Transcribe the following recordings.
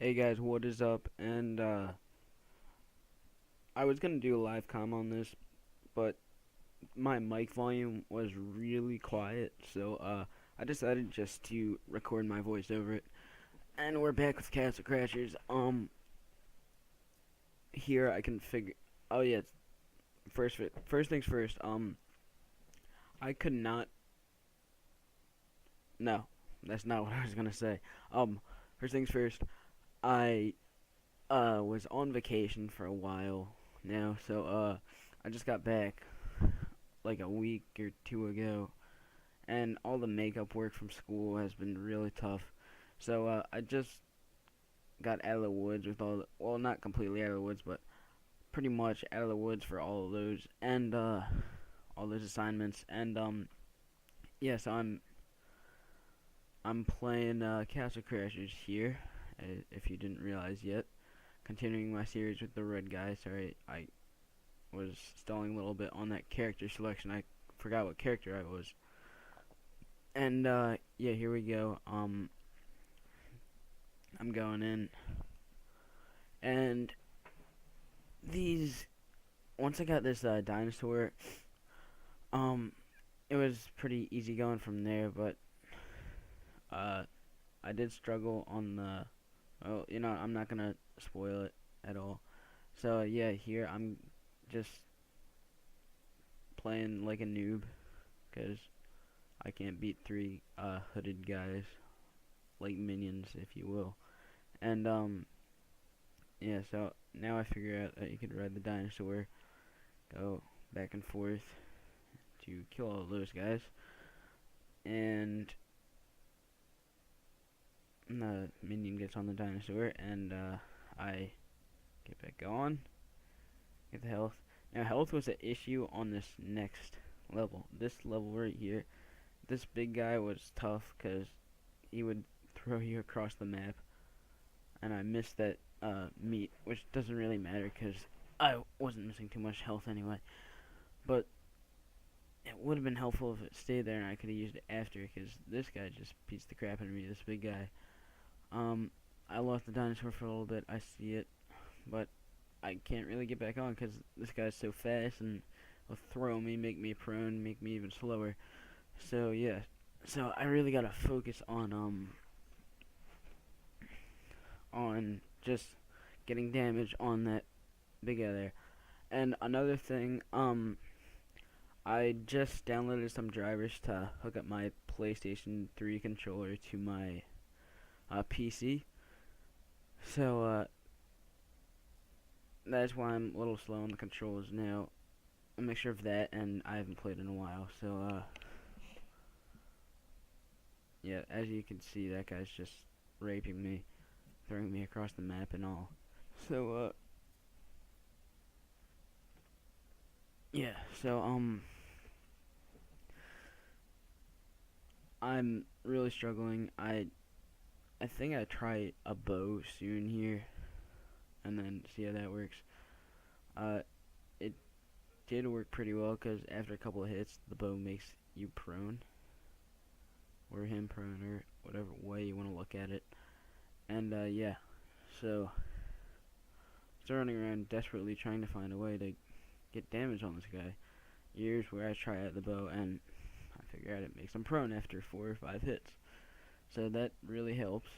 Hey guys, what is up? And I was gonna do a live comm on this, but my mic volume was really quiet, so I decided just to record my voice over it. And we're back with Castle Crashers. Here I can figure. Oh yeah, first things first. I could not. No, that's not what I was gonna say. Um, First things first. I was on vacation for a while now, so I just got back like a week or two ago, and all the makeup work from school has been really tough. So I just got out of the woods with well, not completely out of the woods, but pretty much out of the woods for all of those and all those assignments. And yeah, so I'm playing Castle Crashers here, if you didn't realize yet. Continuing my series with the red guy. Sorry, I was stalling a little bit on that character selection. I forgot what character I was. And yeah, here we go. I'm going in, and these once I got this dinosaur, um, it was pretty easy going from there. But uh, I did struggle on the. Well, I'm not gonna spoil it at all. So yeah, here I'm just playing like a noob, cause I can't beat three hooded guys like minions, if you will. And yeah, so now I figure out that you could ride the dinosaur, go back and forth to kill all those guys, and the minion gets on the dinosaur, and I get back on, get the health. Now, health was an issue on this next level. This level right here, this big guy was tough because he would throw you across the map, and I missed that meat, which doesn't really matter because I wasn't missing too much health anyway. But it would have been helpful if it stayed there and I could have used it after, because this guy just beats the crap out of me, this big guy. Um, I lost the dinosaur for a little bit, I see it, but I can't really get back on because this guy's so fast and will throw me, make me prone, make me even slower. So yeah, so I really gotta focus on just getting damage on that big guy there. And another thing, I just downloaded some drivers to hook up my PlayStation 3 controller to my PC. So that's why I'm a little slow on the controls now. A mixture of that, and I haven't played in a while. So yeah, as you can see, that guy's just raping me, throwing me across the map and all. So yeah, so I'm really struggling. I think I try a bow soon here, and then see how that works. Uh, it did work pretty well because after a couple of hits, the bow makes you prone, or him prone, or whatever way you want to look at it. And yeah, so still running around desperately trying to find a way to get damage on this guy. Years where I try out the bow and I figure out it makes him prone after 4 or 5 hits. So that really helps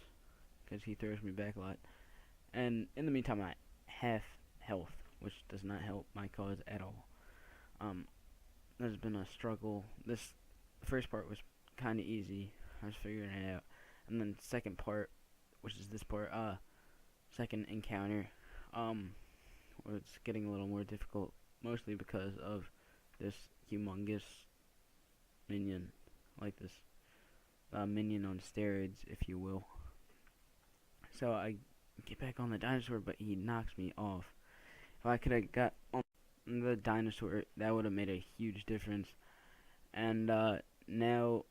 because he throws me back a lot. And in the meantime, I half health, which does not help my cause at all. Um, there's been a struggle. This first part was kind of easy. I was figuring it out, and then second part, which is this part, second encounter, was getting a little more difficult, mostly because of this humongous minion, like this minion on steroids, if you will. So I get back on the dinosaur, but he knocks me off. If I could have got on the dinosaur, that would have made a huge difference. And now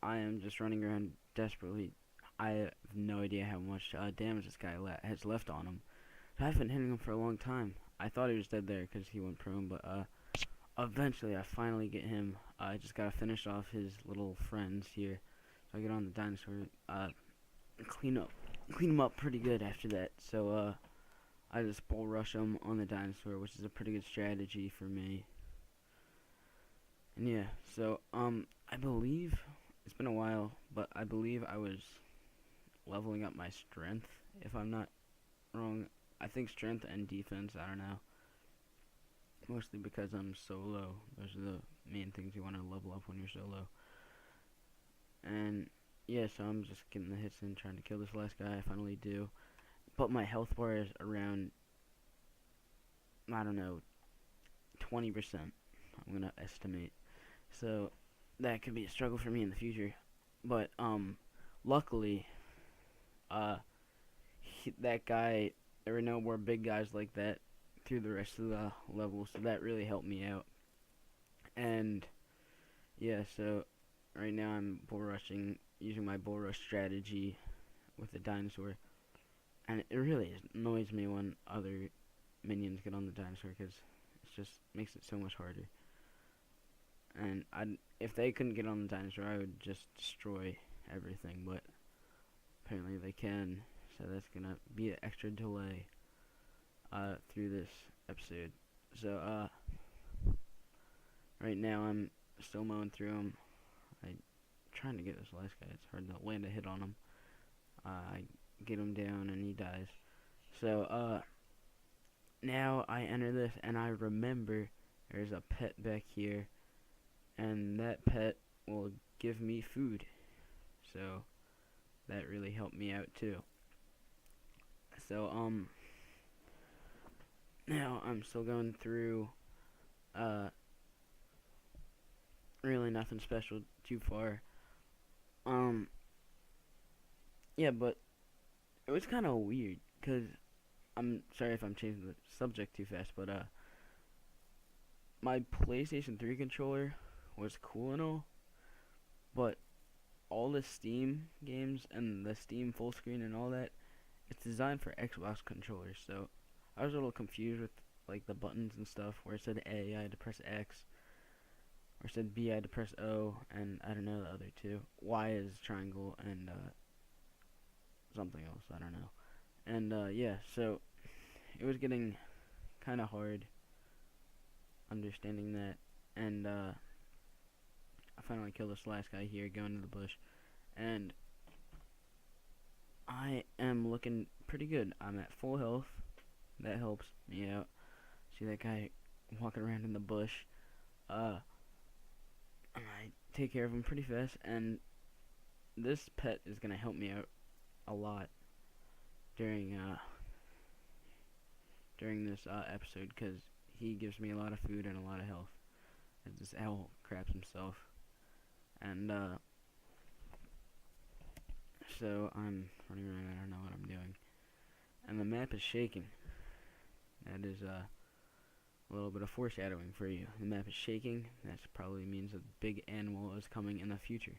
I am just running around desperately. I have no idea how much damage this guy has left on him. I've been hitting him for a long time. I thought he was dead there because he went prone, but eventually I finally get him. I just gotta finish off his little friends here. So I get on the dinosaur, clean up clean them up pretty good after that. So I just bull rush them on the dinosaur, which is a pretty good strategy for me. And yeah, so I believe it's been a while, but I believe I was leveling up my strength, if I'm not wrong. I think strength and defense, I don't know. Mostly because I'm solo. Those are the main things you want to level up when you're solo. And yeah, so I'm just getting the hits in, trying to kill this last guy. I finally do. But my health bar is around, I don't know, 20%. I'm gonna estimate. So that could be a struggle for me in the future. But luckily, that guy, there were no more big guys like that through the rest of the level, so that really helped me out. And yeah, so right now I'm bull rushing, using my bull rush strategy with the dinosaur, and it really annoys me when other minions get on the dinosaur because it just makes it so much harder. And if they couldn't get on the dinosaur, I would just destroy everything, but apparently they can, so that's gonna be an extra delay through this episode. So right now I'm still mowing through them. I'm trying to get this last guy. It's hard to land a hit on him. I get him down and he dies. So now I enter this and I remember there's a pet back here, and that pet will give me food. So that really helped me out too. So now I'm still going through really nothing special too far. Um yeah, but it was kind of weird cuz I'm sorry if I'm changing the subject too fast, but my PlayStation 3 controller was cool and all, but all the Steam games and the Steam full screen and all that, it's designed for Xbox controllers. So I was a little confused with like the buttons and stuff. Where it said A, I had to press X. Where it said B, I had to press O, and I don't know the other two. Y is triangle, and something else. I don't know. And yeah, so it was getting kind of hard understanding that. And I finally killed this last guy here, going to the bush, and I am looking pretty good. I'm at full health. That helps me out. See that guy walking around in the bush. And I take care of him pretty fast. And this pet is gonna help me out a lot during this episode because he gives me a lot of food and a lot of health. As this owl craps himself. And so I'm running around. I don't know what I'm doing. And the map is shaking. That is a little bit of foreshadowing for you. The map is shaking. That probably means a big animal is coming in the future.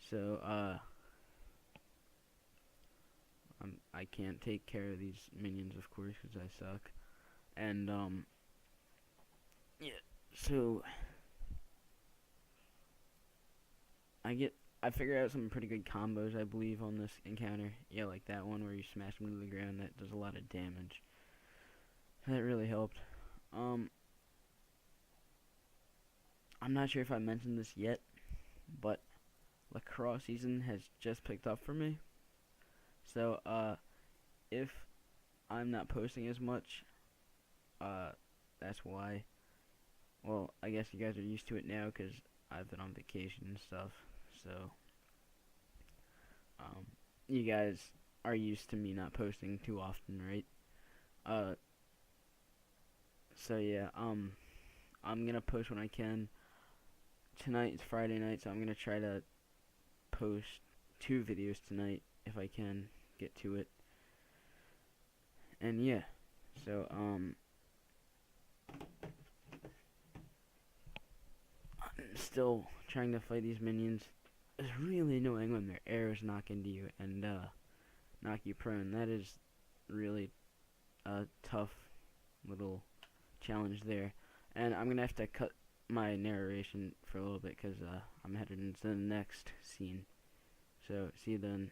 So I can't take care of these minions, of course, because I suck. And yeah. So I figured out some pretty good combos, I believe, on this encounter. Yeah, like that one where you smash them to the ground. That does a lot of damage. That really helped. I'm not sure if I mentioned this yet, but lacrosse season has just picked up for me. So, if I'm not posting as much, that's why. Well, I guess you guys are used to it now because I've been on vacation and stuff. So, you guys are used to me not posting too often, right? Uh, so yeah, I'm gonna post when I can. Tonight is Friday night, so I'm gonna try to post 2 videos tonight if I can get to it. And yeah, so I'm still trying to fight these minions. It's really annoying when their arrows knock into you and knock you prone. That is really a tough little challenge there. And I'm gonna have to cut my narration for a little bit because I'm headed into the next scene. So see you then.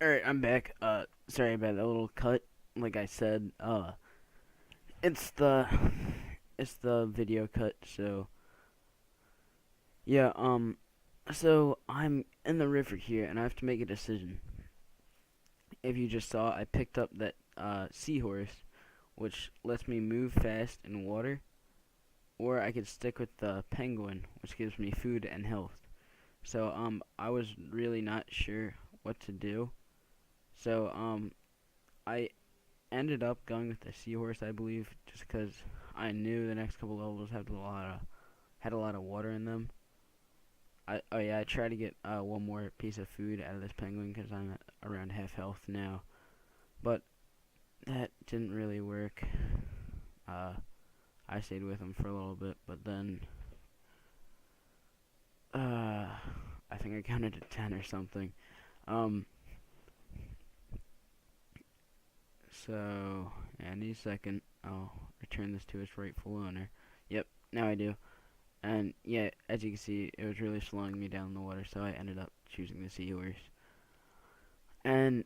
Alright, I'm back. Sorry about that little cut. Like I said, it's the it's the video cut. So yeah, so I'm in the river here, and I have to make a decision. If you just saw, I picked up that seahorse, which lets me move fast in water, or I could stick with the penguin, which gives me food and health. So I was really not sure what to do. So I ended up going with the seahorse, I believe, just because I knew the next couple levels had a lot of water in them. Oh yeah, I tried to get one more piece of food out of this penguin because I'm at around half health now, but that didn't really work. Uh, I stayed with him for a little bit, but then I think I counted to 10 or something. Um, so any second I'll return this to its rightful owner. Yep, now I do. And yeah, as you can see, it was really slowing me down in the water, so I ended up choosing the seahorse. And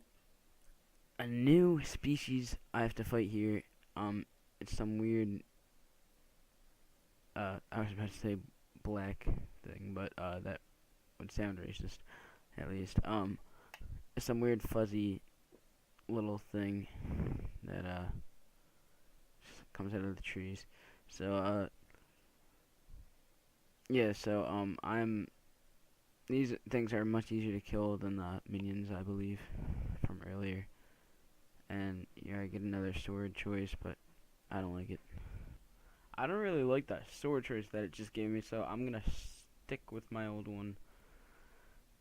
a new species I have to fight here. It's some weird. I was about to say black thing, but that would sound racist, at least. It's some weird fuzzy little thing that comes out of the trees. So yeah. So I'm these things are much easier to kill than the minions, I believe, from earlier. And yeah, I get another sword choice, but I don't like it. I don't really like that sword choice that it just gave me, so I'm gonna stick with my old one.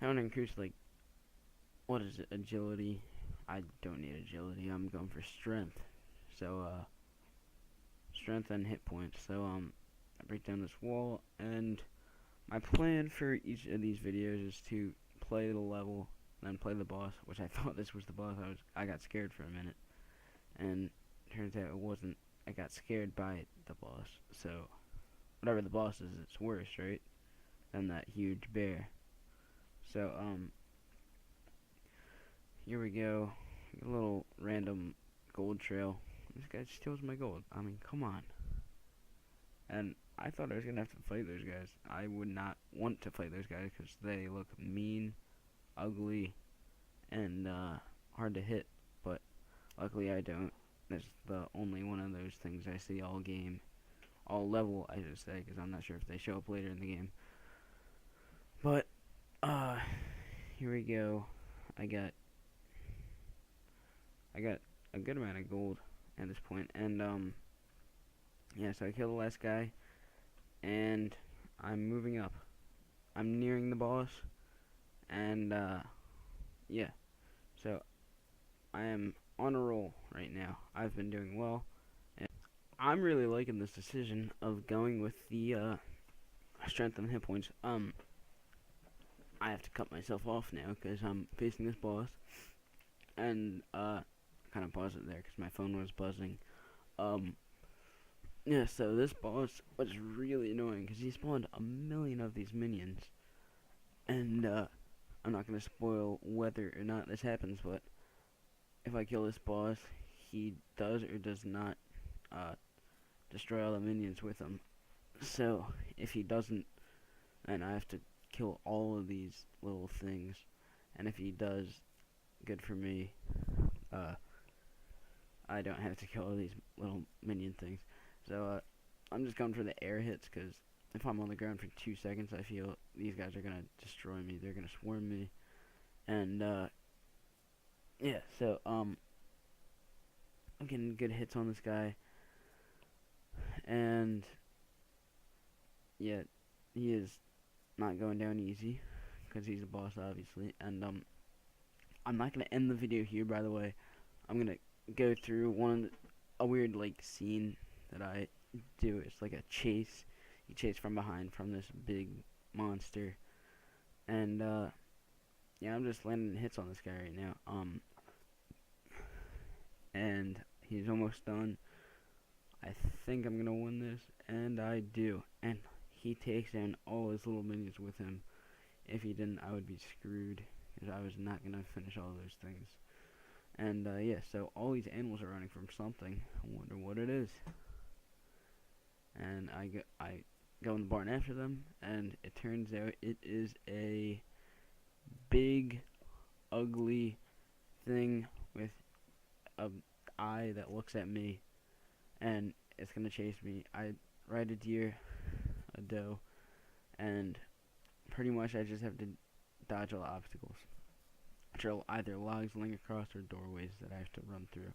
I want to increase, like, what is it, agility? I don't need agility, I'm going for strength. So, strength and hit points. So, I break down this wall, and my plan for each of these videos is to play the level, then play the boss, which I thought this was the boss. I got scared for a minute, and turns out it wasn't. I got scared by the boss. So, whatever the boss is, it's worse, right? Than that huge bear. So, here we go. A little random gold trail. This guy steals my gold. I mean, come on. And I thought I was gonna have to fight those guys. I would not want to fight those guys because they look mean, ugly, and hard to hit. But luckily I don't. That's the only one of those things I see all game. All level, I should say, because I'm not sure if they show up later in the game. But, here we go. I got a good amount of gold at this point, and yeah. So I killed the last guy, and I'm moving up. I'm nearing the boss, and yeah. So I am on a roll right now. I've been doing well, and I'm really liking this decision of going with the strength and hit points. I have to cut myself off now because I'm facing this boss, and kind of pause it there because my phone was buzzing. Yeah, so this boss was really annoying because he spawned a million of these minions, and I'm not gonna spoil whether or not this happens, but if I kill this boss, he does or does not destroy all the minions with him. So if he doesn't, then I have to kill all of these little things, and if he does, good for me. I don't have to kill all these little minion things. So I'm just going for the air hits because if I'm on the ground for 2 seconds, I feel these guys are gonna destroy me. They're gonna swarm me, and yeah. So I'm getting good hits on this guy, and yeah, he is not going down easy because he's a boss, obviously. And I'm not gonna end the video here. By the way, I'm gonna go through a weird like scene that I do. It's like a chase. You chase from behind from this big monster, and yeah, I'm just landing hits on this guy right now. And he's almost done. I think I'm gonna win this, and I do. And he takes down all his little minions with him. If he didn't, I would be screwed. because I was not going to finish all those things. And yeah, so all these animals are running from something. I wonder what it is. And I go in the barn after them, and it turns out it is a big, ugly thing with a eye that looks at me, and it's gonna chase me. I ride a deer, a doe, and pretty much I just have to dodge all the obstacles, which are either logs laying across or doorways that I have to run through.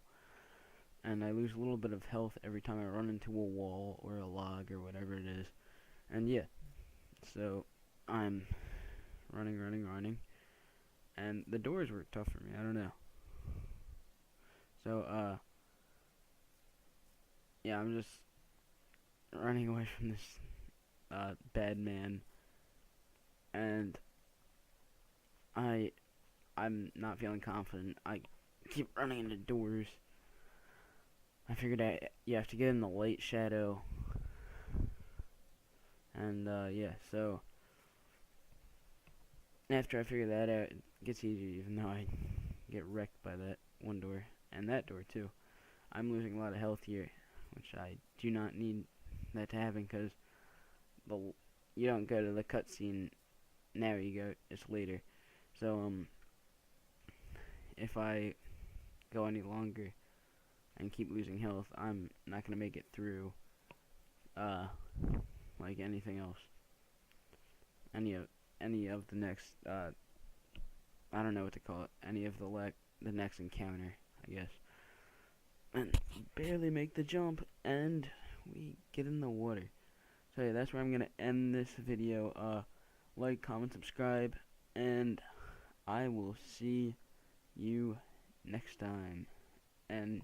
And I lose a little bit of health every time I run into a wall or a log or whatever it is. And yeah, so I'm running, and the doors were tough for me. I don't know. So yeah, I'm just running away from this bad man, and I'm not feeling confident. I keep running into doors. I figured you have to get in the light shadow, and yeah, so after I figure that out, it gets easier, even though I get wrecked by that one door and that door too. I'm losing a lot of health here, which I do not need that to happen, because you don't go to the cutscene now, you go just later. So if I go any longer and keep losing health, I'm not gonna make it through like anything else. Any of the next I don't know what to call it. Any of the next encounter, I guess. And barely make the jump, and we get in the water. So yeah, that's where I'm gonna end this video. Like, comment, subscribe, and I will see you next time. And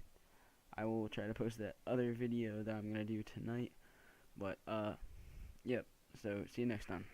I will try to post that other video that I'm gonna do tonight. But yep. So see you next time.